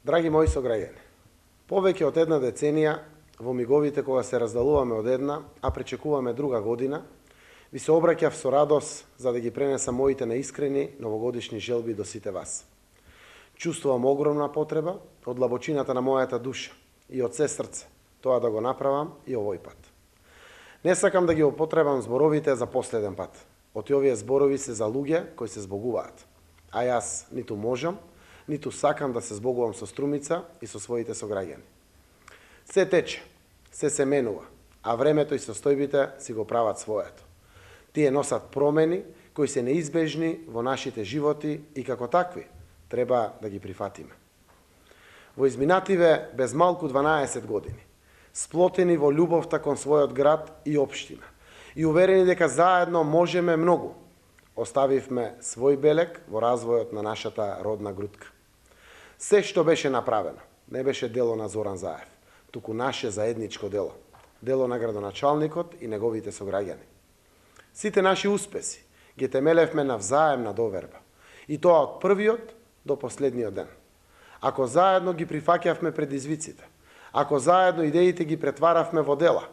Драги мои сограѓани, повеќе од една деценија, во миговите кога се раздалуваме од една, а пречекуваме друга година, ви се обраќав со радост за да ги пренесам моите неискрени новогодишни желби до сите вас. Чувствувам огромна потреба од длабочината на мојата душа и од се срце тоа да го направам и овој пат. Не сакам да ги употребам зборовите за последен пат. Оти овие зборови се за луѓе кои се збогуваат, а јас ниту можам, ниту сакам да се збогувам со Струмица и со своите сограѓани. Се тече, се менува, а времето и состојбите си го прават своето. Тие носат промени кои се неизбежни во нашите животи и како такви треба да ги прифатиме. Во изминативе без малку 12 години, сплотени во љубовта кон својот град и општина и уверени дека заедно можеме многу, оставивме свој белег во развојот на нашата родна грудка. Се што беше направено не беше дело на Зоран Заев, туку наше заедничко дело, дело на градоначалникот и неговите сограѓани. Сите наши успеси ги темелевме на взаемна доверба, и тоа од првиот до последниот ден. Ако заедно ги прифаќавме предизвиците, ако заедно идеите ги претваравме во дела,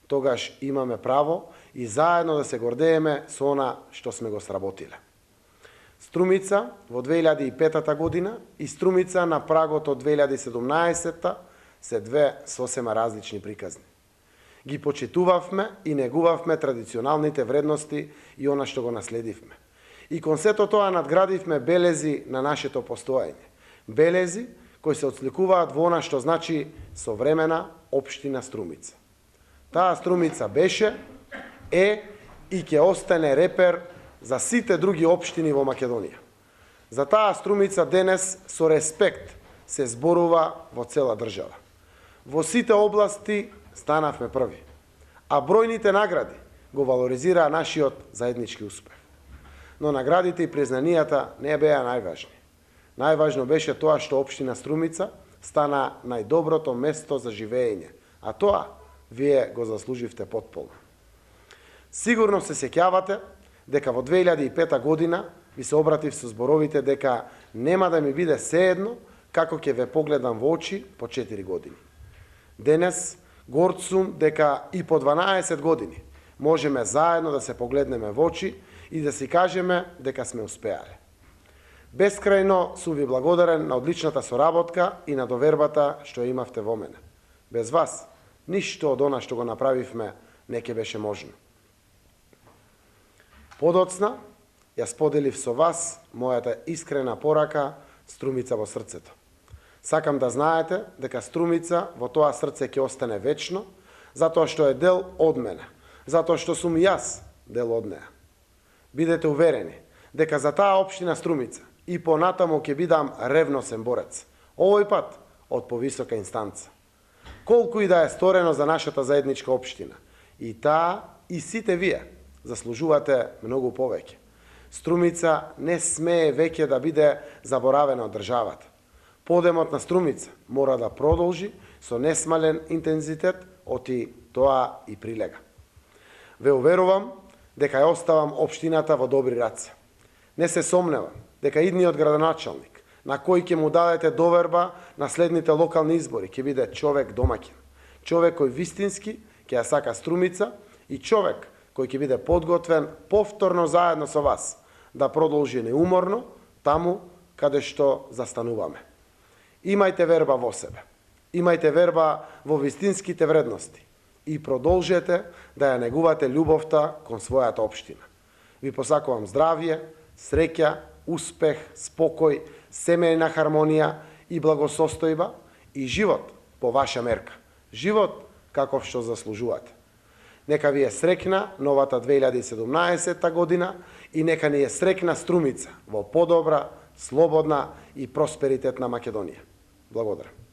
тогаш имаме право и заедно да се гордееме со она што сме го сработиле. Струмица во 2005 година и Струмица на прагот од 2017 се две сосема различни приказни. Ги почитувавме и негувавме традиционалните вредности и она што го наследивме. И кон сето тоа надградивме белези на нашето постоење. Белези кои се отсликуваат во она што значи современа општина Струмица. Таа Струмица беше, е и ќе остане репер за сите други општини во Македонија. За таа Струмица денес со респект се зборува во цела држава. Во сите области станавме први, а бројните награди го валоризираа нашиот заеднички успех. Но наградите и признанијата не беа најважни. Најважно беше тоа што општина Струмица стана најдоброто место за живење, а тоа вие го заслуживте потполно. Сигурно се сеќавате дека во 2005 година ви се обратив со зборовите дека нема да ми биде сеедно како ќе ве погледам во очи по 4 години. Денес горд сум дека и по 12 години можеме заедно да се погледнеме во очи и да си кажеме дека сме успеале. Бескрајно сум ви благодарен на одличната соработка и на довербата што ја имавте во мене. Без вас, ништо од она што го направивме не ќе беше можно. Подоцна, ја споделив со вас мојата искрена порака Струмица во срцето. Сакам да знаете дека Струмица во тоа срце ќе остане вечно, затоа што е дел од мене, затоа што сум јас дел од неа. Бидете уверени дека за таа општина Струмица и понатаму ќе бидам ревносен борец, овој пат од повисока инстанца. Колку и да е сторено за нашата заедничка општина, и таа и сите вие заслужувате многу повеќе. Струмица не смее веќе да биде заборавена од државата. Подемот на Струмица мора да продолжи со несмален интензитет, оти тоа и прилега. Ве уверувам дека ја оставам општината во добри раце. Не се сомневам дека идниот градоначалник, на кој ќе му дадете доверба на следните локални избори, ќе биде човек домаќин. Човек кој вистински ќе ја сака Струмица и човек кој ќе биде подготвен повторно заедно со вас да продолжи неуморно таму каде што застануваме. Имајте верба во себе, имајте верба во вистинските вредности и продолжете да ја негувате љубовта кон својата општина. Ви посакувам здравје, среќа, успех, спокој, семејна хармонија и благосостојба и живот по ваша мерка. Живот каков што заслужувате. Нека ви е среќна новата 2017 година и нека ни е среќна Струмица во подобра, слободна и просперитетна Македонија. Благодарам.